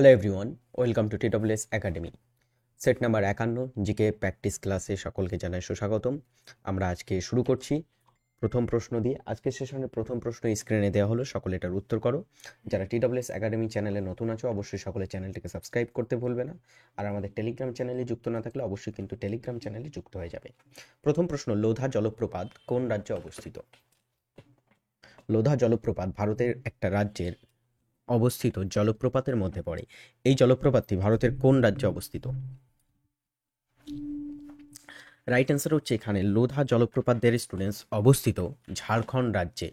Hello everyone, welcome to TWS academy. Set number 51 GK practice ক্লাসে সকলকে জানাই সুস্বাগতম। আমরা আজকে শুরু করছি প্রথম প্রশ্ন দিয়ে। আজকের সেশনের প্রথম প্রশ্ন স্ক্রিনে দেওয়া হলো, সকলে এটার উত্তর করো। যারা TWS একাডেমি চ্যানেলে নতুন আছো অবশ্যই সকলে চ্যানেলটিকে সাবস্ক্রাইব করতে ভুলবে না। আর আমাদের টেলিগ্রাম চ্যানেলে যুক্ত না থাকলে অবশ্যই কিন্তু টেলিগ্রাম চ্যানেলে যুক্ত হয়ে যাবে। প্রথম প্রশ্ন, লোধা জলপ্রপাত কোন রাজ্যে অবস্থিত? লোধা জলপ্রপাত ভারতের একটা রাজ্যের অবস্থিত জলপ্রপাতের মধ্যে পড়ে। এই জলপ্রপাতটি ভারতের কোন রাজ্যে অবস্থিত? রাইট অ্যান্সার হচ্ছে এখানে লোধা জলপ্রপাত দেয়ার স্টুডেন্টস অবস্থিত ঝাড়খণ্ড রাজ্যে।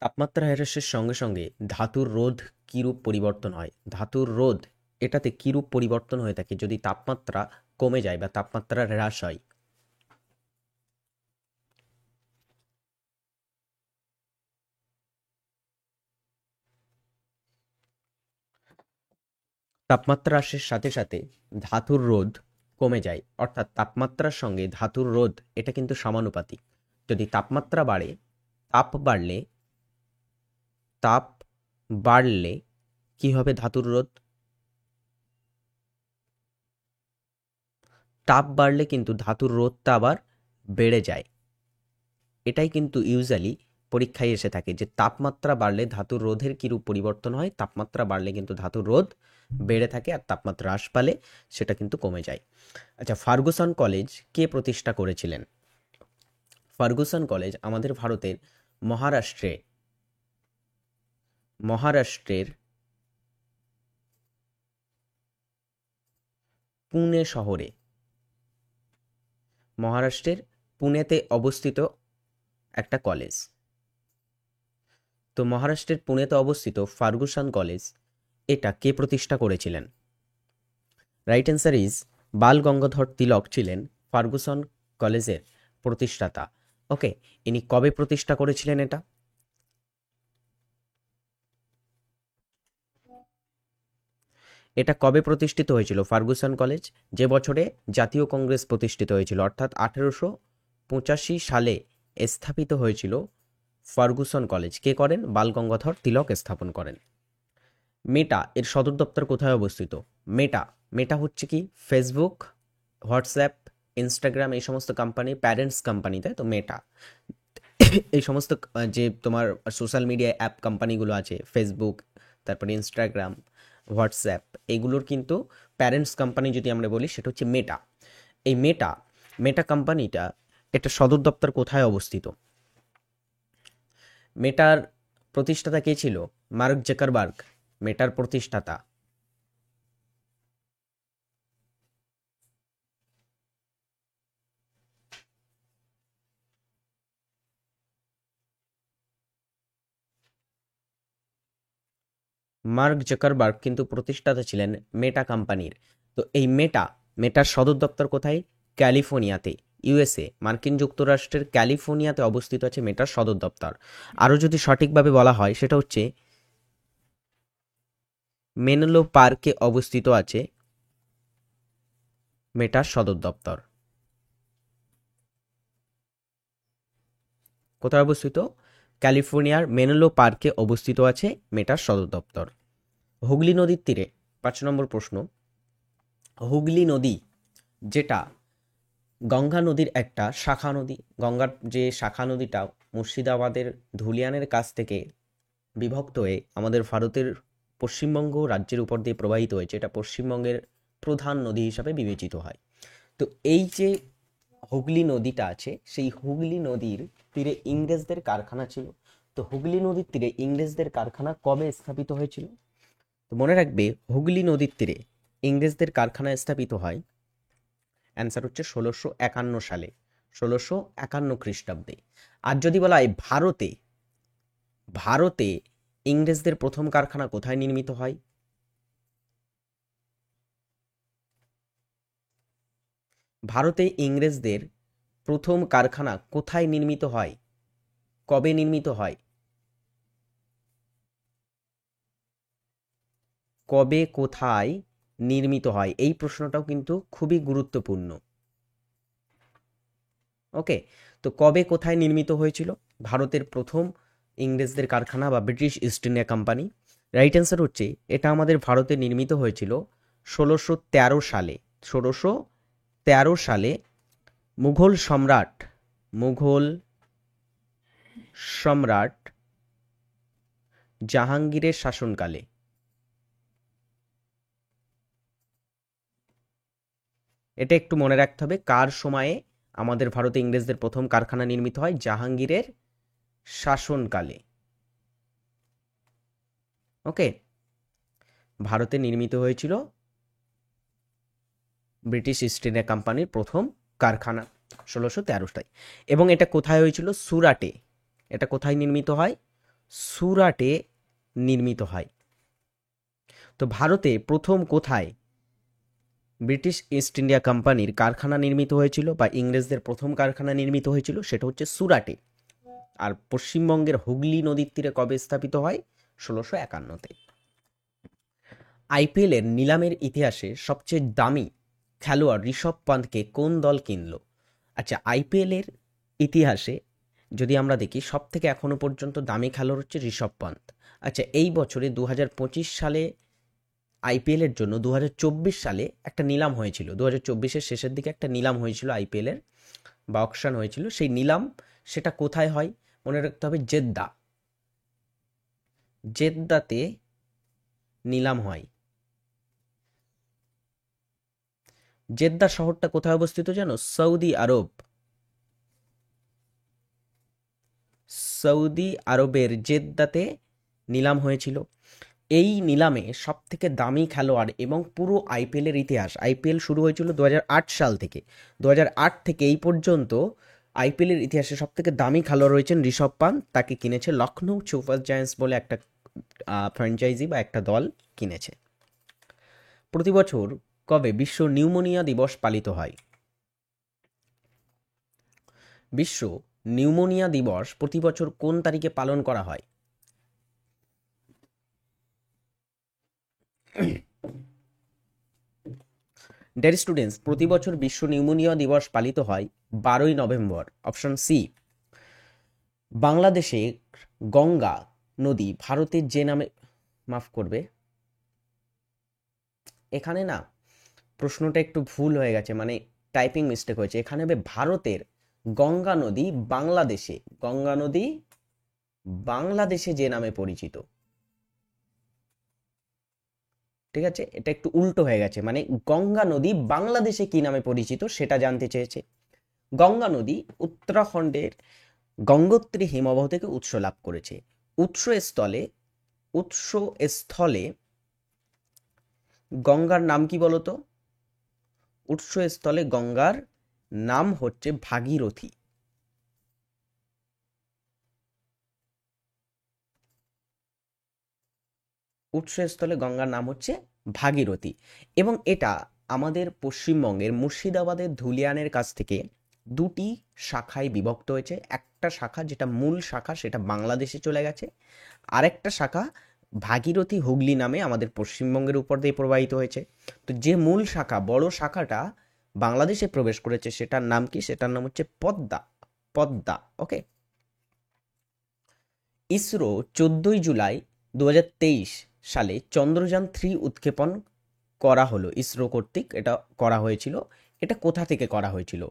তাপমাত্রা হ্রাসের সঙ্গে সঙ্গে ধাতুর রোধ কিরূপ পরিবর্তন হয়? ধাতুর রোধ এটাতে কিরূপ পরিবর্তন হয়ে থাকে যদি তাপমাত্রা কমে যায় বা তাপমাত্রা হ্রাস হয়? তাপমাত্রা হ্রাসের সাথে সাথে ধাতুর রোধ কমে যায়, অর্থাৎ তাপমাত্রার সঙ্গে ধাতুর রোধ এটা কিন্তু সমানুপাতিক। যদি তাপমাত্রা বাড়ে, তাপ বাড়লে কি হবে ধাতুর রোধ? তাপ বাড়লে কিন্তু ধাতুর রোধটা আবার বেড়ে যায়। এটাই কিন্তু ইউজুয়ালি পরীক্ষায় এসে থাকে যে তাপমাত্রা বাড়লে ধাতুর রোধের কিরূপ পরিবর্তন হয়। তাপমাত্রা বাড়লে কিন্তু ধাতুর রোধ বেড়ে থাকে আর তাপমাত্রা হ্রাস পালে সেটা কিন্তু কমে যায়। আচ্ছা, ফার্গুসন কলেজ কে প্রতিষ্ঠা করেছিলেন? ফার্গুসন কলেজ আমাদের ভারতের মহারাষ্ট্রের পুনে শহরে, মহারাষ্ট্রের পুনেতে অবস্থিত একটা কলেজ। তো মহারাষ্ট্রের পুনেতে অবস্থিত ফার্গুসন কলেজ এটা কে প্রতিষ্ঠা করেছিলেন? রাইট অ্যান্সার ইজ বাল গঙ্গাধর তিলক ছিলেন ফার্গুসন কলেজের প্রতিষ্ঠাতা। ওকে, ইনি কবে প্রতিষ্ঠা করেছিলেন এটা? এটা কবে প্রতিষ্ঠিত হয়েছিল ফার্গুসন কলেজ? যে বছরে জাতীয় কংগ্রেস প্রতিষ্ঠিত হয়েছিল, অর্থাৎ 1885 সালে স্থাপিত হয়েছিল ফার্গুসন কলেজ। কে করেন? বাল গঙ্গাধর তিলক স্থাপন করেন। মেটা এর সদর দপ্তর কোথায় অবস্থিত? মেটা হচ্ছে কি ফেসবুক, হোয়াটসঅ্যাপ, ইনস্টাগ্রাম এই সমস্ত কোম্পানি প্যারেন্টস কোম্পানি, তাই তো মেটা। এই সমস্ত যে তোমার সোশ্যাল মিডিয়া অ্যাপ কোম্পানিগুলো আছে, ফেসবুক, তারপরে ইনস্টাগ্রাম, হোয়াটসঅ্যাপ, এগুলোর কিন্তু প্যারেন্টস কোম্পানি যদি আমরা বলি সেটা হচ্ছে মেটা। এই মেটা কোম্পানিটা এটা সদর দপ্তর কোথায় অবস্থিত? মেটার প্রতিষ্ঠাতা কে ছিল? মার্ক জাকারবার্গ মেটার প্রতিষ্ঠাতা। মার্ক জাকারবার্গ কিন্তু প্রতিষ্ঠাতা ছিলেন মেটা কোম্পানির। তো এই মেটার সদর দপ্তর কোথায়? ক্যালিফোর্নিয়াতে, ইউএসএ, মার্কিন যুক্তরাষ্ট্রের ক্যালিফোর্নিয়াতে অবস্থিত আছে মেটার সদর দপ্তর। আরও যদি সঠিকভাবে বলা হয় সেটা হচ্ছে মেনলো পার্কে অবস্থিত আছে মেটার সদর দপ্তর। কোথায় অবস্থিত? ক্যালিফোর্নিয়ার মেনলো পার্কে অবস্থিত আছে মেটার সদর দপ্তর। হুগলি নদীর তীরে 5 নম্বর প্রশ্ন, হুগলি নদী যেটা গঙ্গা নদীর একটা শাখা নদী, গঙ্গার যে শাখা নদীটা মুর্শিদাবাদের ধুলিয়ানের কাছ থেকে বিভক্ত হয়ে আমাদের ভারতের পশ্চিমবঙ্গ রাজ্যের উপর দিয়ে প্রবাহিত হয়েছে, এটা পশ্চিমবঙ্গের প্রধান নদী হিসাবে বিবেচিত হয়। তো এই যে হুগলি নদীটা আছে, সেই হুগলি নদীর তীরে ইংরেজদের কারখানা ছিল। তো হুগলি নদীর তীরে ইংরেজদের কারখানা কবে স্থাপিত হয়েছিল? তো মনে রাখবে, হুগলি নদীর তীরে ইংরেজদের কারখানা স্থাপিত হয়, অ্যান্সার হচ্ছে 1651 সালে, 1651 খ্রিস্টাব্দে। আর যদি বলা হয় ভারতে ইংরেজদের প্রথম কারখানা কোথায় নির্মিত হয়? ভারতে ইংরেজদের প্রথম কারখানা কোথায় নির্মিত হয়? কবে নির্মিত হয়? কবে কোথায় নির্মিত হয়? এই প্রশ্নটাও কিন্তু খুবই গুরুত্বপূর্ণ। ওকে, তো কবে কোথায় নির্মিত হয়েছিল ভারতের প্রথম ইংরেজদের কারখানা বা British east India company? Right answer হচ্ছে এটা আমাদের ভারতে নির্মিত হয়েছিল 1613 সালে। 1613 সালে মুঘল সম্রাট জাহাঙ্গীরের শাসনকালে। এটা একটু মনে রাখতে হবে, কার সময়ে আমাদের ভারতে ইংরেজদের প্রথম কারখানা নির্মিত হয়? জাহাঙ্গীরের শাসনকালে। ওকে, ভারতে নির্মিত হয়েছিল ব্রিটিশ ইস্ট ইন্ডিয়া কোম্পানির প্রথম কারখানা 1613টায়। এবং এটা কোথায় হয়েছিল? সুরাটে। এটা কোথায় নির্মিত হয়? সুরাটে নির্মিত হয়। তো ভারতে প্রথম কোথায় ব্রিটিশ ইস্ট ইন্ডিয়া কোম্পানির কারখানা নির্মিত হয়েছিল বা ইংরেজদের প্রথম কারখানা নির্মিত হয়েছিল? সেটা হচ্ছে সুরাটে। আর পশ্চিমবঙ্গের হুগলি নদীর তীরে কবে স্থাপিত হয়? 1651তে। আইপিএল এর নিলামের ইতিহাসে সবচেয়ে দামি খেলোয়াড় ঋষভ পান্তকে কোন দল কিনল? আচ্ছা, আইপিএল এর ইতিহাসে যদি আমরা দেখি সব থেকে এখনো পর্যন্ত দামি খেলোয়াড় হচ্ছে ঋষভ পান্ত। আচ্ছা, এই বছরে 2025 সালে আইপিএল এর জন্য 2024 সালে একটা নিলাম হয়েছিল। 2024-এর শেষের দিকে একটা নিলাম হয়েছিল আইপিএল এর, বা অকশন হয়েছিল। সেই নিলাম সেটা কোথায় হয়? মনে রাখতে হবে জেদ্দাতে নিলাম হয়। জেদ্দা শহরটা কোথায় অবস্থিত জানো? সৌদি আরবের জেদ্দাতে নিলাম হয়েছিল। এই নিলামে সব থেকে দামি খেলোয়াড় এবং পুরো আইপিএল এর ইতিহাস, আইপিএল শুরু হয়েছিল 2008 সাল থেকে, 2008 থেকে এই পর্যন্ত আইপিএল এর ইতিহাসে সব থেকে দামি খেলোয়াড় রয়েছেন ঋষভ পান্ত। তাকে কিনেছে লখনৌ সুপার জায়ান্টস বলে একটা ফ্র্যাঞ্চাইজি বা একটা দল কিনেছে। প্রতি বছর কবে বিশ্ব নিউমোনিয়া দিবস পালিত হয়? বিশ্ব নিউমোনিয়া দিবস প্রতি বছর কোন তারিখে পালন করা হয়? ডিয়ার স্টুডেন্টস, প্রতি বছর বিশ্ব নিউমোনিয়া দিবস পালিত হয় 12ই নভেম্বর। Option C. বাংলাদেশে গঙ্গা নদী ভারতের যে নামে, মাফ করবে, এখানে না প্রশ্নটা একটু ভুল হয়ে গেছে, মানে টাইপিং মিস্টেক হয়েছে। এখানে হবে ভারতের গঙ্গা নদী বাংলাদেশে যে নামে পরিচিত। ঠিক আছে, এটা একটু উল্টো হয়ে গেছে, মানে গঙ্গা নদী বাংলাদেশে কি নামে পরিচিত সেটা জানতে চেয়েছে। গঙ্গা নদী উত্তরাখণ্ডের গঙ্গোত্রী হিমবাহ থেকে উৎস লাভ করেছে। উৎসস্থলে গঙ্গার নাম কি বলতো? উৎসস্থলে গঙ্গার নাম হচ্ছে ভাগীরথী। উৎসস্থলে গঙ্গার নাম হচ্ছে ভাগীরথী। এবং এটা আমাদের পশ্চিমবঙ্গের মুর্শিদাবাদের ধুলিয়ানের কাছ থেকে দুটি শাখায় বিভক্ত হয়েছে। একটা শাখা যেটা মূল শাখা সেটা বাংলাদেশে চলে গেছে, আরেকটা শাখা ভাগীরথী হুগলি নামে আমাদের পশ্চিমবঙ্গের উপর দিয়ে প্রবাহিত হয়েছে। তো যে মূল শাখা, বড় শাখাটা বাংলাদেশে প্রবেশ করেছে, সেটার নাম কি? সেটার নাম হচ্ছে পদ্মা। ওকে। ইসরো 14ই জুলাই 2023 সালে চন্দ্রযান-3 উৎক্ষেপণ করা হলো ইসরো কর্তৃক। এটা করা হয়েছিল। এটা কোথা থেকে করা হয়েছিল?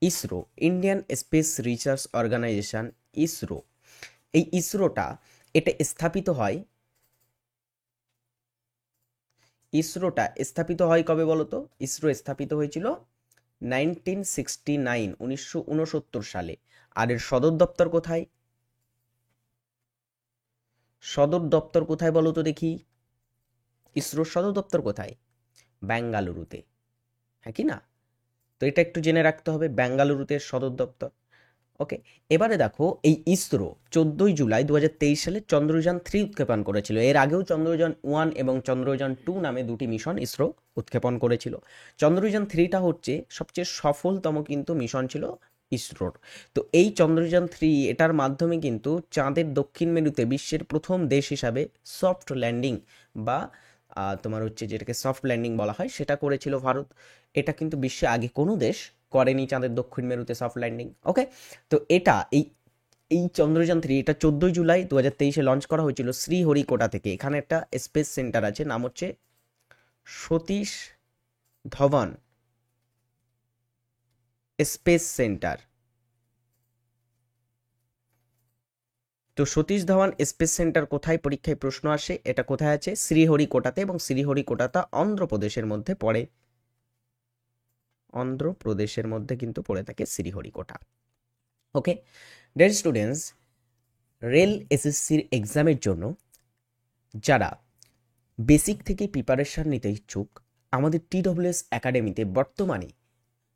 ISRO, Indian space research organisation, ISRO. এই ইসরোটা এটা স্থাপিত হয় কবে বলতো? ইসরো স্থাপিত হয়েছিল 1969 সালে। আর এর সদর দপ্তর কোথায়? সদর দপ্তর কোথায় বলো তো দেখি? ইসরোর সদর দপ্তর কোথায়? বেঙ্গালুরুতে, হ্যাঁ কি না? তো এটা একটু জেনে রাখতে হবে, বেঙ্গালুরুতে সদর দপ্তর। ওকে, এবারে দেখো, এই ইসরো 14ই জুলাই 2023 সালে চন্দ্রযান-3 উৎক্ষেপণ করেছিল। এর আগেও চন্দ্রযান-1 এবং চন্দ্রযান-2 নামে দুটি মিশন ইসরো উৎক্ষেপণ করেছিল। চন্দ্রযান-3টা হচ্ছে সবচেয়ে সফলতম কিন্তু মিশন ছিল ইসরোর। তো এই চন্দ্রযান-3 এটার মাধ্যমে কিন্তু চাঁদের দক্ষিণ মেরুতে বিশ্বের প্রথম দেশ হিসাবে সফট ল্যান্ডিং বা তোমার হচ্ছে যেটাকে সফট ল্যান্ডিং বলা হয় সেটা করেছিল ভারত। এটা কিন্তু বিশ্বে আগে কোনো দেশ করেনি চাঁদের দক্ষিণ মেরুতে সফট ল্যান্ডিং। ওকে, তো এটা এই এই চন্দ্রযান 3 এটা 14 জুলাই 2023 লঞ্চ করা হয়েছিল শ্রীহরিকোটা থেকে। এখানে একটা স্পেস সেন্টার আছে, নাম হচ্ছে সতীশ ধওয়ান স্পেস সেন্টার। তো সতীশ ধাওয়ান স্পেস সেন্টার কোথায়, পরীক্ষায় প্রশ্ন আসে, এটা কোথায় আছে? শ্রীহরিকোটাতে, এবং শ্রীহরিকোটাটা অন্ধ্রপ্রদেশের মধ্যে পড়ে। অন্ধ্রপ্রদেশের মধ্যে কিন্তু পড়ে থাকে Sriharikota. Okay dear students, rail এসএসসির এক্সামের জন্য যারা বেসিক থেকে প্রিপারেশন নিতে ইচ্ছুক, আমাদের TWS একাডেমিতে বর্তমানে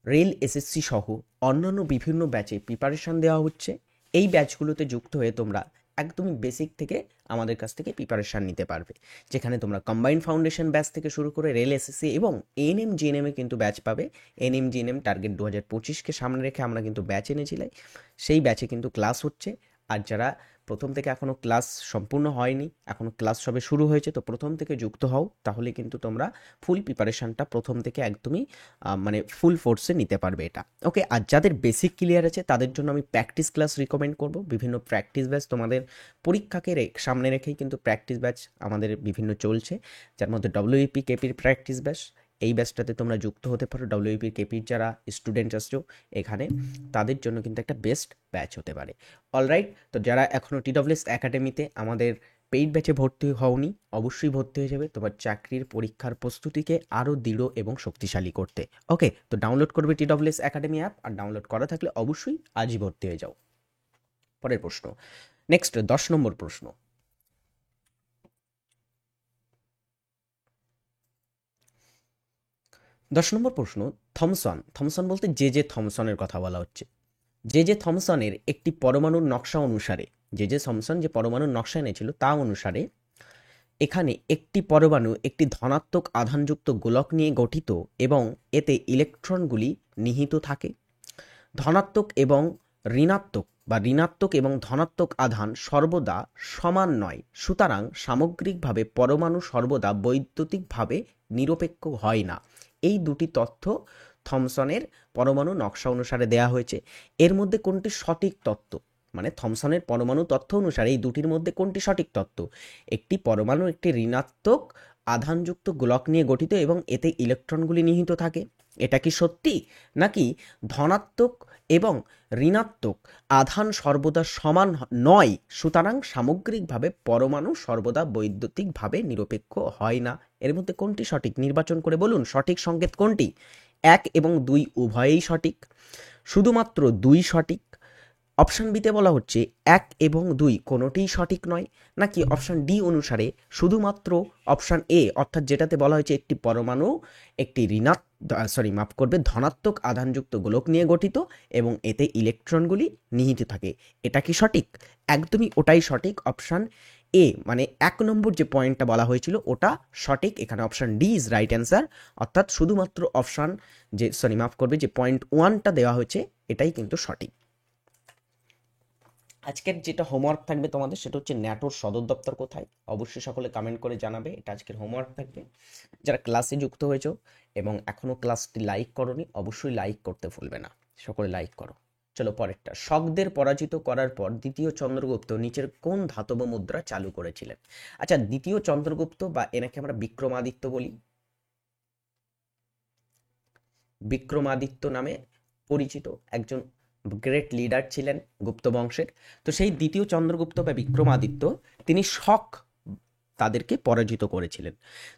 রেল এসএসসি সহ অন্যান্য বিভিন্ন ব্যাচে প্রিপারেশন দেওয়া হচ্ছে। এই ব্যাচগুলোতে যুক্ত হয়ে তোমরা একদমই বেসিক থেকে আমাদের কাছ থেকে প্রিপারেশান নিতে পারবে, যেখানে তোমরা কম্বাইন্ড ফাউন্ডেশন ব্যাচ থেকে শুরু করে রেল এসএসসি এবং এএনএম জিএনএমে কিন্তু ব্যাচ পাবে। এএনএম জিএনএম টার্গেট 2025কে সামনে রেখে আমরা কিন্তু ব্যাচ এনেছিলাম, সেই ব্যাচে কিন্তু ক্লাস হচ্ছে। আর যারা প্রথম থেকে এখনও ক্লাস সম্পূর্ণ হয়নি, এখনও ক্লাস সবে শুরু হয়েছে, তো প্রথম থেকে যুক্ত হও, তাহলে কিন্তু তোমরা ফুল প্রিপারেশানটা প্রথম থেকে একদমই মানে ফুল ফোর্সে নিতে পারবে এটা। ওকে, আর যাদের বেসিক ক্লিয়ার আছে তাদের জন্য আমি প্র্যাকটিস ক্লাস রিকমেন্ড করব। বিভিন্ন প্র্যাকটিস ব্যাচ তোমাদের পরীক্ষাকে সামনে রেখেই কিন্তু প্র্যাকটিস ব্যাচ আমাদের বিভিন্ন চলছে, যার মধ্যে WEP কেপির প্র্যাকটিস ব্যাচ। এই ব্যাচটাতে তোমরা যুক্ত হতে পারো। WEP কেপির যারা স্টুডেন্ট আসছো এখানে, তাদের জন্য কিন্তু একটা বেস্ট ব্যাচ হতে পারে। অলরাইট, তো যারা এখনও TWS একাডেমিতে আমাদের পেইড ব্যাচে ভর্তি হওনি, অবশ্যই ভর্তি হয়ে যাবে তোমার চাকরির পরীক্ষার প্রস্তুতিকে আরও দৃঢ় এবং শক্তিশালী করতে। ওকে, তো ডাউনলোড করবে TWS একাডেমি অ্যাপ, আর ডাউনলোড করা থাকলে অবশ্যই আজই ভর্তি হয়ে যাও। পরের প্রশ্ন, নেক্সট 10 নম্বর প্রশ্ন। 10 নম্বর প্রশ্ন, থমসন বলতে জে থমসনের কথা বলা হচ্ছে। জে থমসনের একটি পরমাণুর নকশা অনুসারে, জে থমসন যে পরমাণুর নকশা এনেছিল তা অনুসারে এখানে একটি পরমাণু একটি ধনাত্মক আধানযুক্ত গোলক নিয়ে গঠিত এবং এতে ইলেকট্রনগুলি নিহিত থাকে। ধনাত্মক এবং ঋণাত্মক এবং ধনাত্মক আধান সর্বদা সমান নয়, সুতরাং সামগ্রিকভাবে পরমাণু সর্বদা বৈদ্যুতিকভাবে নিরপেক্ষ হয় না। এই দুটি তথ্য থমসনের পরমাণু নকশা অনুসারে দেয়া হয়েছে। এর মধ্যে কোনটি সঠিক তত্ত্ব, মানে থমসনের পরমাণু তথ্য অনুসারে এই দুটির মধ্যে কোনটি সঠিক তত্ত্ব? একটি পরমাণু একটি ঋণাত্মক আধানযুক্ত গোলক নিয়ে গঠিত এবং এতে ইলেকট্রনগুলি নিহিত থাকে, এটা কি সত্যি? নাকি ধনাত্মক এবং ঋণাত্মক আধান সর্বদা সমান নয়, সুতরাং সামগ্রিকভাবে পরমাণু সর্বদা বৈদ্যুতিকভাবে নিরপেক্ষ হয় না? এর মধ্যে কোনটি সঠিক নির্বাচন করে বলুন। সঠিক সংকেত কোনটি? 1 এবং 2 উভয়েই সঠিক, শুধুমাত্র 2 সঠিক। অপশান বিতে বলা হচ্ছে 1 এবং 2 কোনোটিই সঠিক নয়, নাকি অপশান ডি অনুসারে শুধুমাত্র অপশান এ, অর্থাৎ যেটাতে বলা হয়েছে একটি পরমাণু একটি ধনাত্মক আধানযুক্ত গোলক নিয়ে গঠিত এবং এতে ইলেকট্রনগুলি নিহিত থাকে, এটা কি সঠিক? একদমই ওটাই সঠিক, অপশান এ, মানে 1 নম্বর যে পয়েন্টটা বলা হয়েছিল ওটা সঠিক। এখানে option D is right answer, অর্থাৎ শুধুমাত্র অপশান যে পয়েন্ট 1টা দেওয়া হয়েছে এটাই কিন্তু সঠিক। আজকের যেটা হোমওয়ার্ক থাকবে তোমাদের, সেটা হচ্ছে ন্যাটোর সদর দপ্তর কোথায়, অবশ্যই সকলে কমেন্ট করে জানাবে, এটা আজকের হোমওয়ার্ক থাকবে। যারা ক্লাসে যুক্ত হয়েছো এবং এখনও ক্লাসটি লাইক করোনি, অবশ্যই লাইক করতে ভুলবে না, সকলে লাইক করো। চলো পরেরটা, শকদের পরাজিত করার পর দ্বিতীয় চন্দ্রগুপ্ত নিচের কোন ধাতব মুদ্রা চালু করেছিলেন? আচ্ছা, দ্বিতীয় চন্দ্রগুপ্ত বা এনাকে আমরা বিক্রমাদিত্য বলি, বিক্রমাদিত্য নামে পরিচিত একজন গ্রেট লিডার ছিলেন গুপ্ত বংশের। তো সেই দ্বিতীয় চন্দ্রগুপ্ত বা বিক্রমাদিত্য তিনি শক তাদেরকে পরাজিত করেছিলেন।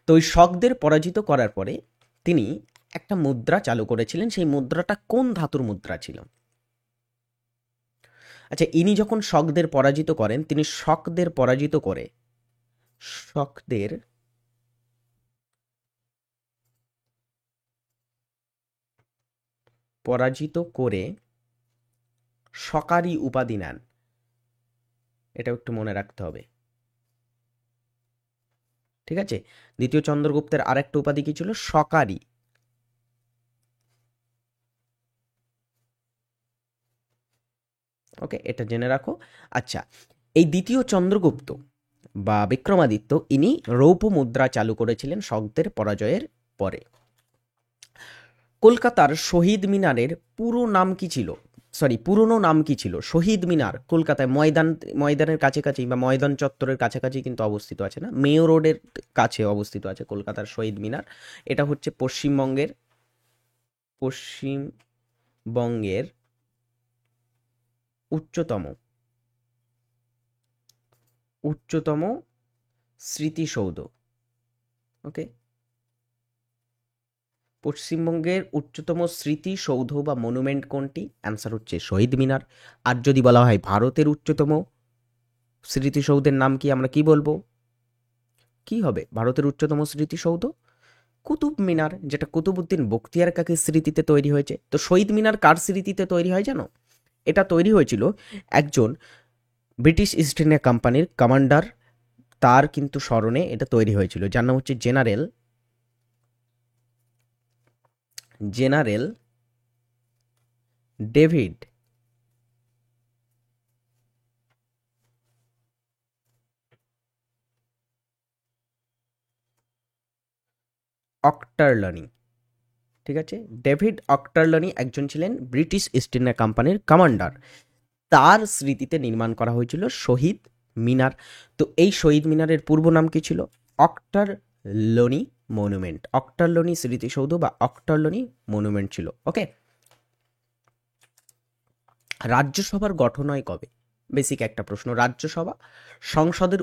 তো ওই শকদের পরাজিত করার পরে তিনি একটা মুদ্রা চালু করেছিলেন, সেই মুদ্রাটা কোন ধাতুর মুদ্রা ছিল? আচ্ছা, ইনি যখন শকদের পরাজিত করেন, তিনি শকদের পরাজিত করে শকারি উপাধি নেন, এটা একটু মনে রাখতে হবে, ঠিক আছে? দ্বিতীয় চন্দ্রগুপ্তের আরেকটা উপাধি কি ছিল? শকারি। ওকে, এটা জেনে রাখো। আচ্ছা, এই দ্বিতীয় চন্দ্রগুপ্ত বা বিক্রমাদিত্য ইনি রৌপ্য মুদ্রা চালু করেছিলেন শকদের পরাজয়ের পরে। কলকাতার শহীদ মিনারের পুরো নাম কি ছিল? সরি, পুরনো নাম কি ছিল? শহীদ মিনার কলকাতায় ময়দানের কাছাকাছি বা ময়দান চত্বরের কাছাকাছি কিন্তু অবস্থিত আছে না, মেয়ো রোডের কাছে অবস্থিত আছে কলকাতার শহীদ মিনার। এটা হচ্ছে পশ্চিমবঙ্গের উচ্চতম স্মৃতিসৌধ। ওকে, পশ্চিমবঙ্গের উচ্চতম স্মৃতিসৌধ বা মনুমেন্ট কোনটি? অ্যান্সার হচ্ছে শহীদ মিনার। আর যদি বলা হয় ভারতের উচ্চতম স্মৃতিসৌধের নাম কি, আমরা কি বলবো? কি হবে ভারতের উচ্চতম স্মৃতিসৌধ? কুতুব মিনার, যেটা কুতুবউদ্দিন বখতিয়ার কাকের স্মৃতিতে তৈরি হয়েছে। তো শহীদ মিনার কার স্মৃতিতে তৈরি হয় জানো? এটা তৈরি হয়েছিল একজন ব্রিটিশ ইস্ট ইন্ডিয়া কোম্পানির কমান্ডার, তার কিন্তু স্মরণে এটা তৈরি হয়েছিল, যার নাম হচ্ছে জেনারেল ডেভিড অক্টারলনি। ঠিক আছে, ডেভিড অক্টারলনি একজন ছিলেন ব্রিটিশ ইস্ট ইন্ডিয়া কোম্পানির কমান্ডার, তার স্মৃতিতে নির্মাণ করা হয়েছিল শহীদ মিনার। তো এই শহীদ মিনারের পূর্ব নাম কি ছিল? অক্টারলনি মনুমেন্ট। অক্টারলনি স্মৃতিসৌধ বা অক্টারলনি মনুমেন্ট ছিল। ওকে, রাজ্যসভার গঠন হয় কবে? বেসিক একটা প্রশ্ন। রাজ্যসভা সংসদের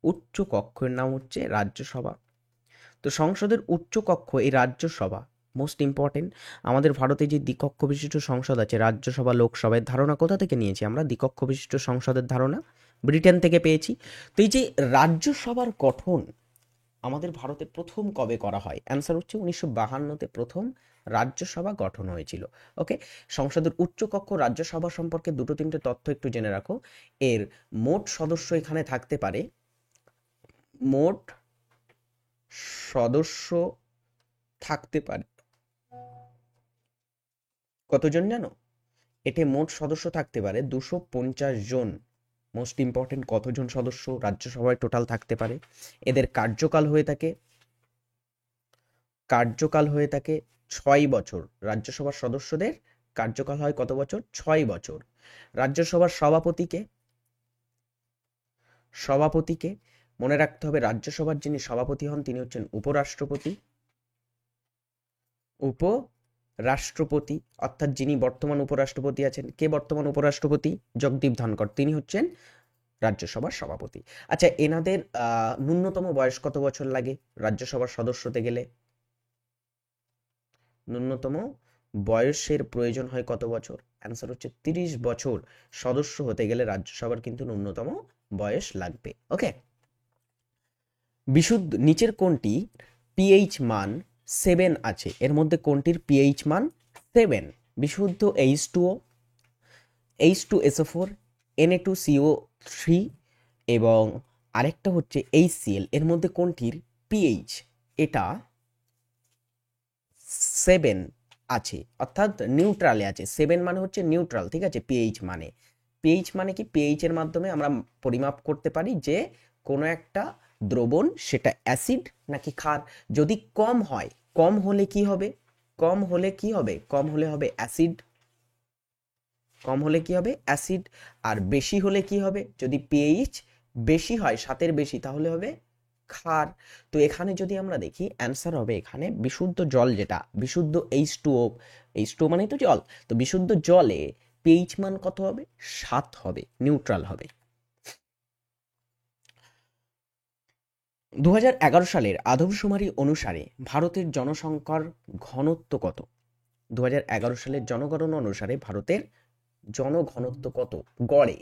উচ্চ কক্ষের নাম হচ্ছে রাজ্যসভা। তো সংসদের উচ্চ কক্ষ এই রাজ্যসভা মোস্ট ইম্পর্টেন্ট। আমাদের ভারতে যে দ্বিকক্ষ বিশিষ্ট সংসদ আছে, রাজ্যসভা লোকসভার ধারণা কোথা থেকে নিয়েছি আমরা? দ্বিকক্ষ বিশিষ্ট সংসদের ধারণা ব্রিটেন থেকে পেয়েছি। তো এই যে রাজ্যসভার গঠন আমাদের ভারতে প্রথম কবে করা হয়? অ্যান্সার হচ্ছে 1952-তে প্রথম রাজ্যসভা গঠন হয়েছিল। ওকে, সংসদের উচ্চকক্ষ রাজ্যসভা সম্পর্কে দুটো তিনটে তথ্য একটু জেনে রাখো। এর মোট সদস্য এখানে থাকতে পারে, মোট সদস্য থাকতে পারে কতজন জানো? এতে মোট সদস্য থাকতে পারে 250 জন। মোস্ট ইম্পর্টেন্ট, কতজন সদস্য রাজ্যসভায় টোটাল থাকতে পারে? এদের কার্যকাল হয়ে থাকে 6 বছর। রাজ্যসভার সদস্যদের কার্যকাল হয় কত বছর? 6 বছর। রাজ্যসভার সভাপতিকে মনে রাখতে হবে, রাজ্যসভার যিনি সভাপতি হন তিনি হচ্ছেন উপরাষ্ট্রপতি, অর্থাৎ যিনি বর্তমান উপরাষ্ট্রপতি আছেন। কে বর্তমান উপরাষ্ট্রপতি? জগদীপ ধনকর, তিনি হচ্ছেন রাজ্যসভার সভাপতি। আচ্ছা, এনাদের ন্যূনতম বয়স কত বছর লাগে রাজ্যসভার সদস্য হতে গেলে? ন্যূনতম বয়সের প্রয়োজন হয় কত বছর? অ্যান্সার হচ্ছে 30 বছর। সদস্য হতে গেলে রাজ্যসভার কিন্তু ন্যূনতম বয়স লাগবে। ওকে, নিচের কোনটি পিএইচ মান 7 আছে? এর মধ্যে কোনটির পিএইচ মান 7? বিশুদ্ধ H2O, H2SO4, Na2CO3 এবং আরেকটা হচ্ছে HCl। এর মধ্যে কোনটির পিএইচ এটা 7 আছে, অর্থাৎ নিউট্রালে আছে। 7 মানে হচ্ছে নিউট্রাল, ঠিক আছে। পিএইচ মানে কি? পিএইচ এর মাধ্যমে আমরা পরিমাপ করতে পারি যে কোনো একটা দ্রবণ সেটা অ্যাসিড নাকি ক্ষার। যদি কম হয়, কম হলে কি হবে? কম হলে হবে অ্যাসিড। আর বেশি হলে কি হবে? যদি পিএইচ বেশি হয়, 7-এর বেশি, তাহলে হবে ক্ষার। তো এখানে যদি আমরা দেখি অ্যান্সার হবে এখানে বিশুদ্ধ জল, যেটা বিশুদ্ধ H2O মানে তো জল। তো বিশুদ্ধ জলে পিএইচ মান কত হবে? 7 হবে, নিউট্রাল হবে। 2011 সালের আদমশুমারি অনুসারে ভারতের জনসংখ্যার ঘনত্ব কত? 2011 সালের জনগণনা অনুসারে ভারতের জনঘনত্ব কত গড়ে?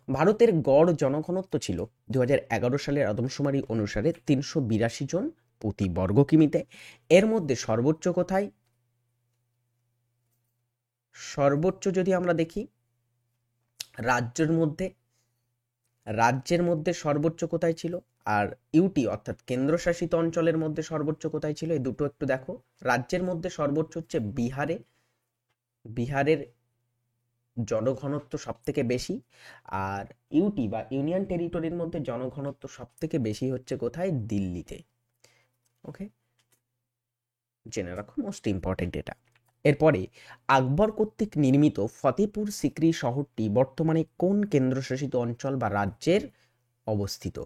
ভারতের গড় জনঘনত্ব ছিল 2011 সালের আদমশুমারি অনুসারে 382 জন প্রতি বর্গ কিমিতে। এর মধ্যে সর্বোচ্চ কোথায়? সর্বোচ্চ যদি আমরা দেখি রাজ্যের মধ্যে সর্বোচ্চ কোথায় ছিল, আর ইউটি অর্থাৎ কেন্দ্রশাসিত অঞ্চলের মধ্যে সর্বোচ্চ কোথায় ছিল, এই দুটো একটু দেখো। রাজ্যের মধ্যে সর্বোচ্চ হচ্ছে বিহারের জনঘনত্ব সব থেকে বেশি। আর ইউটি বা ইউনিয়ন টেরিটরির মধ্যে জনঘনত্ব সব থেকে বেশি হচ্ছে কোথায়? দিল্লিতে। ওকে, জেনে রাখো, মোস্ট ইম্পর্টেন্ট এটা। এরপরে, আকবর কর্তৃক নির্মিত ফতেপুর সিক্রি শহরটি বর্তমানে কোন কেন্দ্রশাসিত অঞ্চল বা রাজ্যের অবস্থিত?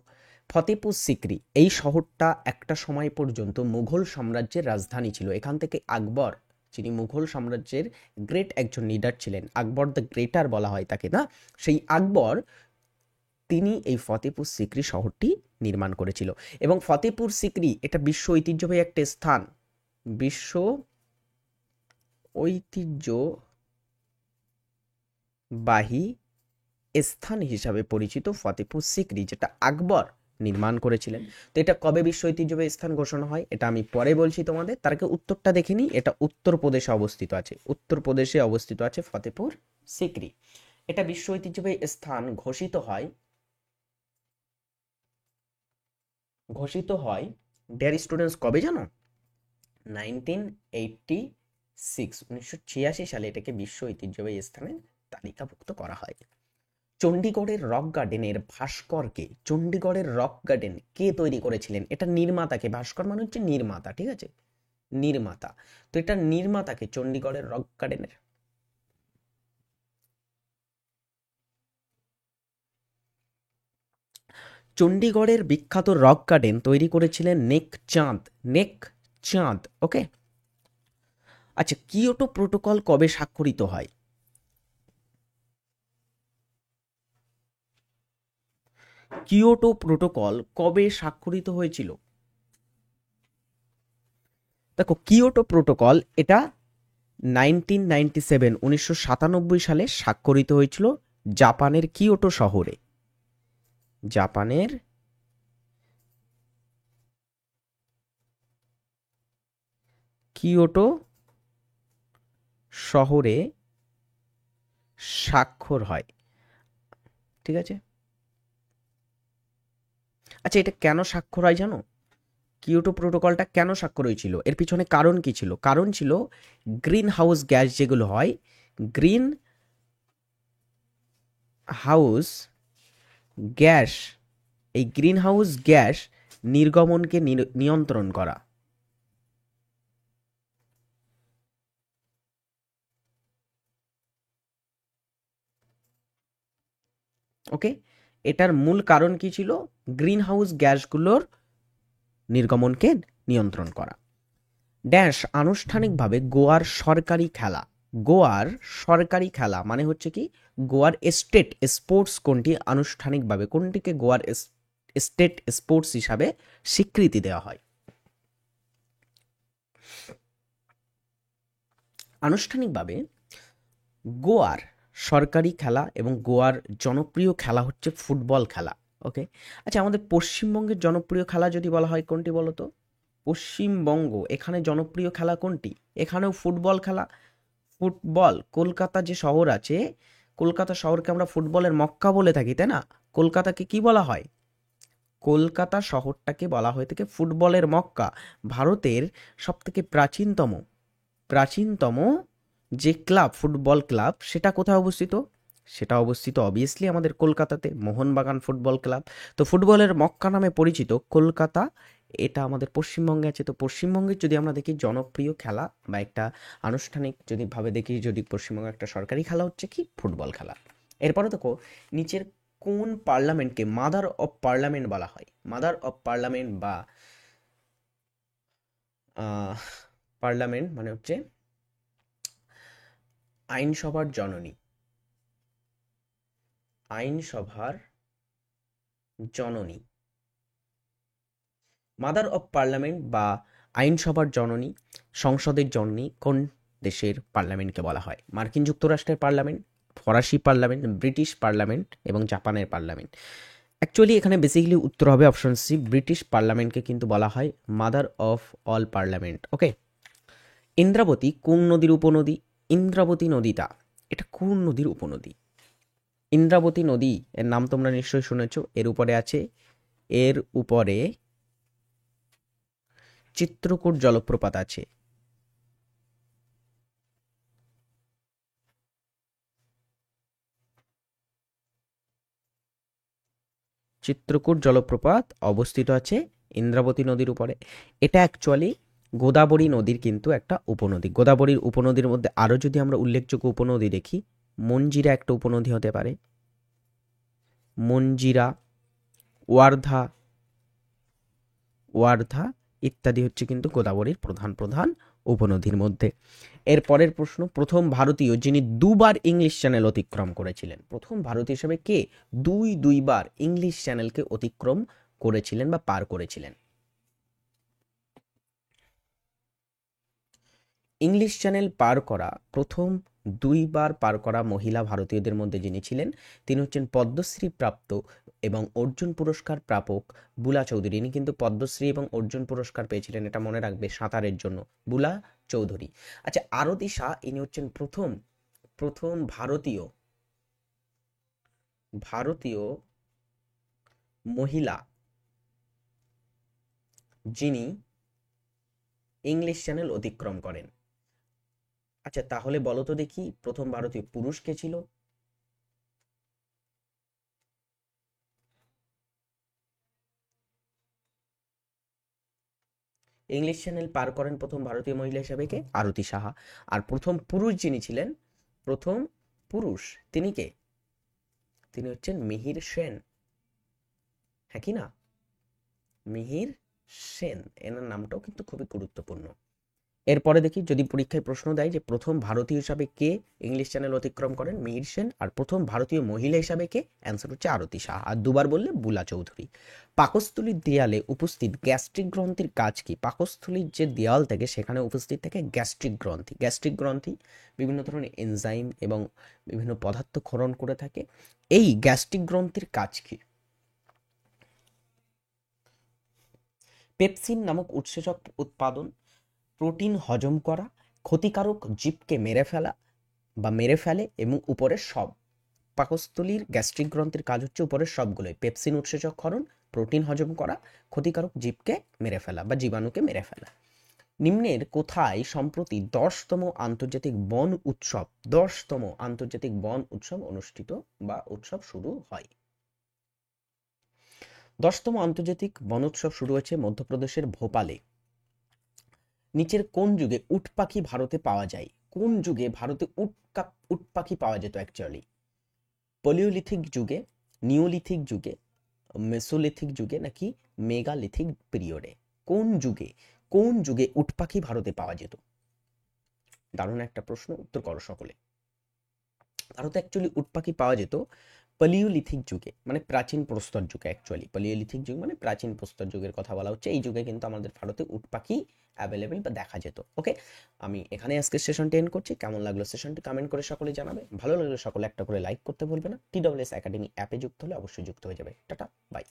ফতেপুর সিক্রি এই শহরটা একটা সময় পর্যন্ত মুঘল সাম্রাজ্যের রাজধানী ছিল। এখান থেকে আকবর, যিনি মুঘল সাম্রাজ্যের গ্রেট একজন লিডার ছিলেন, আকবর দ্য গ্রেটার বলা হয় তাকে, না, সেই আকবর তিনি এই ফতেপুর সিক্রি শহরটি নির্মাণ করেছিল। এবং ফতেপুর সিক্রি এটা বিশ্ব ঐতিহ্যবাহী একটা স্থান, বিশ্ব ঐতিহ্যবাহী স্থান হিসাবে পরিচিত ফতেপুর সিক্রি, যেটা আকবর নির্মাণ করেছিলেন। তো এটা কবে বিশ্ব ঐতিহ্যবাহী স্থান ঘোষণা হয় এটা আমি পরে বলছি তোমাদের, তার আগে উত্তরটা দেখে নিই। এটা উত্তরপ্রদেশে অবস্থিত আছে, উত্তরপ্রদেশে অবস্থিত আছে ফতেপুর সিক্রি। এটা বিশ্ব ঐতিহ্যবাহী স্থান ঘোষিত হয় ডিয়ার স্টুডেন্টস কবে জানো? 1986 সালে এটাকে বিশ্ব ঐতিহ্যবাহী স্থানের তালিকাভুক্ত করা হয়। চণ্ডীগড়ের রক গার্ডেনের ভাস্করকে, চণ্ডীগড়ের রক গার্ডেন কে তৈরি করেছিলেন? এটা নির্মাতাকে, ভাস্কর মানে হচ্ছে নির্মাতা, ঠিক আছে, নির্মাতা। তো এটা নির্মাতাকে চণ্ডীগড়ের রক গার্ডেনের? চণ্ডীগড়ের বিখ্যাত রক গার্ডেন তৈরি করেছিলেন নেক চাঁদ। ওকে, আচ্ছা, কিয়োটো প্রোটোকল কবে স্বাক্ষরিত হয়? কিয়োটো প্রোটোকল কবে স্বাক্ষরিত হয়েছিল? দেখো, কিয়োটো প্রোটোকল এটা 1997 সালে স্বাক্ষরিত হয়েছিল জাপানের কিয়োটো শহরে। জাপানের কিয়োটো শহরে স্বাক্ষর হয়, ঠিক আছে। আচ্ছা, এটা কেন স্বাক্ষর হয় জানো? কিয়োটো প্রোটোকলটা কেন স্বাক্ষর হয়েছিল, এর পিছনে কারণ কি ছিল? কারণ ছিল গ্রিন হাউস গ্যাস যেগুলো হয়, গ্রিন হাউস গ্যাস, এই গ্রিন হাউস গ্যাস নির্গমনকে নিয়ন্ত্রণ করা। ওকে, এটার মূল কারণ কি ছিল? গ্রিন হাউস গ্যাসগুলোর নির্গমনকে নিয়ন্ত্রণ করা। ড্যাশ আনুষ্ঠানিকভাবে গোয়ার সরকারি খেলা মানে হচ্ছে কি, গোয়ার স্টেট স্পোর্টস কোনটি? আনুষ্ঠানিকভাবে কোনটিকে গোয়ার স্টেট স্পোর্টস হিসাবে স্বীকৃতি দেওয়া হয়? আনুষ্ঠানিকভাবে গোয়ার সরকারি খেলা এবং গোয়ার জনপ্রিয় খেলা হচ্ছে ফুটবল খেলা। ওকে, আচ্ছা, আমাদের পশ্চিমবঙ্গের জনপ্রিয় খেলা যদি বলা হয় কোনটি বলো তো? পশ্চিমবঙ্গ, এখানে জনপ্রিয় খেলা কোনটি? এখানেও ফুটবল খেলা। ফুটবল, কলকাতা যে শহর আছে, কলকাতা শহরকে আমরা ফুটবলের মক্কা বলে থাকি, তাই না? কলকাতাকে কি বলা হয়? কলকাতা শহরটাকে বলা হয়ে থাকে ফুটবলের মক্কা। ভারতের সবথেকে প্রাচীনতম যে ক্লাব, ফুটবল ক্লাব, সেটা কোথায় অবস্থিত? সেটা অবস্থিত অবভিয়াসলি আমাদের কলকাতাতে, মোহনবাগান ফুটবল ক্লাব। তো ফুটবলের মক্কা নামে পরিচিত কলকাতা, এটা আমাদের পশ্চিমবঙ্গে আছে। তো পশ্চিমবঙ্গের যদি আমরা দেখি জনপ্রিয় খেলা বা একটা আনুষ্ঠানিক যদি ভাবে দেখি, যদি পশ্চিমবঙ্গে একটা সরকারি খেলা হচ্ছে কি, ফুটবল খেলা। এরপরে দেখো, নিচের কোন পার্লামেন্টকে মাদার অফ পার্লামেন্ট বলা হয়? মাদার অফ পার্লামেন্ট বা পার্লামেন্ট মানে হচ্ছে আইনসভার জননী। আইনসভার জননী, মাদার অফ পার্লামেন্ট বা আইনসভার জননী, সংসদের জননী কোন দেশের পার্লামেন্টকে বলা হয়? মার্কিন যুক্তরাষ্ট্রের পার্লামেন্ট, ফরাসি পার্লামেন্ট, ব্রিটিশ পার্লামেন্ট এবং জাপানের পার্লামেন্ট। অ্যাকচুয়ালি এখানে বেসিক্যালি উত্তর হবে অপশন সি, ব্রিটিশ পার্লামেন্টকে কিন্তু বলা হয় মাদার অফ অল পার্লামেন্ট। ওকে, ইন্দ্রাবতী কোন নদীর উপনদী? ইন্দ্রাবতী নদীটা এটা কোন নদীর উপনদী? ইন্দ্রাবতী নদী এর নাম তোমরা নিশ্চয়ই শুনেছো। এর উপরে চিত্রকূট জলপ্রপাত আছে। চিত্রকূট জলপ্রপাত অবস্থিত আছে ইন্দ্রাবতী নদীর উপরে। এটা অ্যাকচুয়ালি গোদাবরী নদীর কিন্তু একটা উপনদী। গোদাবরীর উপনদীর মধ্যে আরও যদি আমরা উল্লেখযোগ্য উপনদী দেখি, মঞ্জিরা একটা উপনদী হতে পারে, মঞ্জিরা, ওয়ার্ধা, ওয়ার্ধা ইত্যাদি হচ্ছে কিন্তু গোদাবরীর প্রধান প্রধান উপনদীর মধ্যে। এর পরের প্রশ্ন, প্রথম ভারতীয় যিনি দুবার ইংলিশ চ্যানেল অতিক্রম করেছিলেন। প্রথম ভারতীয় হিসেবে কে দুইবার ইংলিশ চ্যানেলকে অতিক্রম করেছিলেন বা পার করেছিলেন? ইংলিশ চ্যানেল পার করা প্রথম দুইবার পার করা মহিলা ভারতীয়দের মধ্যে যিনি ছিলেন তিনি হচ্ছেন পদ্মশ্রী প্রাপ্ত এবং অর্জুন পুরস্কার প্রাপক বুলা চৌধুরী। ইনি কিন্তু পদ্মশ্রী এবং অর্জুন পুরস্কার পেয়েছিলেন, এটা মনে রাখবে, সাঁতারের জন্য, বুলা চৌধুরী। আচ্ছা, আরতি শাহ ইনি হচ্ছেন প্রথম প্রথম ভারতীয় ভারতীয় মহিলা যিনি ইংলিশ চ্যানেল অতিক্রম করেন। আচ্ছা, তাহলে বলো তো দেখি প্রথম ভারতীয় পুরুষ কে ছিল? ইংলিশ চ্যানেল পার করেন প্রথম ভারতীয় মহিলা হিসেবে কে? আরতি সাহা। আর প্রথম পুরুষ যিনি ছিলেন, প্রথম পুরুষ, তিনি কে? তিনি হচ্ছেন মিহির সেন। হ্যাঁ কি না? মিহির সেন, এনার নামটাও কিন্তু খুবই গুরুত্বপূর্ণ। এরপরে দেখি যদি পরীক্ষায় প্রশ্ন দেয় যে প্রথম ভারতীয় হিসাবে কে ইংলিশ চ্যানেল অতিক্রম করেন, মিহির সেন। আর প্রথম ভারতীয় মহিলা হিসাবে কে? অ্যান্সার হচ্ছে আরতি শাহ। আর দুবার বললে বুলা চৌধুরী। পাকস্থলীর দেয়ালে উপস্থিত গ্যাস্ট্রিক গ্রন্থির কাজ কি? পাকস্থলীর যে দেয়াল থাকে সেখানে উপস্থিত থাকে গ্যাস্ট্রিক গ্রন্থি। গ্যাস্ট্রিক গ্রন্থি বিভিন্ন ধরনের এনজাইম এবং বিভিন্ন পদার্থ ক্ষরণ করে থাকে। এই গ্যাস্ট্রিক গ্রন্থির কাজ কি? পেপসিন নামক উৎসেচক উৎপাদন, প্রোটিন হজম করা, ক্ষতিকারক জীবকে মেরে ফেলা বা মেরে ফেলে এবং উপরের সব। পাকস্থলীর গ্যাস্ট্রিক গ্রন্থির কাজ হচ্ছে উপরের সবগুলোই, পেপসিন উৎসেচক ক্ষরণ, প্রোটিন হজম করা, ক্ষতিকারক জীবকে মেরে ফেলা বা জীবাণুকে মেরে ফেলা। নিম্নের কোথায় সম্প্রতি 10তম আন্তর্জাতিক বন উৎসব 10তম আন্তর্জাতিক বন উৎসব অনুষ্ঠিত বা উৎসব শুরু হয়? 10তম আন্তর্জাতিক বন উৎসব শুরু হয়েছে মধ্যপ্রদেশের ভোপালে। নিচের কোন যুগে উট পাখি ভারতে পাওয়া যায়? কোন যুগে ভারতে উট পাখি পাওয়া যেত অ্যাকচুয়ালি? পলিওলিথিক যুগে, নিওলিথিক যুগে, মেসোলিথিক যুগে নাকি মেগালিথিক পিরিয়ডে? কোন যুগে উট পাখি ভারতে পাওয়া যেত? দারুণ একটা প্রশ্ন, উত্তর করো সকলে। ভারতে অ্যাকচুয়ালি উট পাখি পাওয়া যেত পলিওলিথিক যুগে, মানে প্রাচীন প্রস্তর যুগে। অ্যাকচুয়ালি পলিওলিথিক যুগ মানে প্রাচীন প্রস্তর যুগের কথা বলা হচ্ছে। এই যুগে কিন্তু আমাদের ভারতে উট পাখি অ্যাভেলেবেল বা দেখা যেত। ওকে, আমি এখানে আজকে সেশনটি এন্ড করছি। কেমন লাগলো সেশনটি কমেন্ট করে সকলে জানাবে। ভালো লাগলে সকলে একটা করে লাইক করতে ভুলবে না। TWS একাডেমি অ্যাপে যুক্ত হলে অবশ্যই যুক্ত হয়ে যাবে। Tata, by.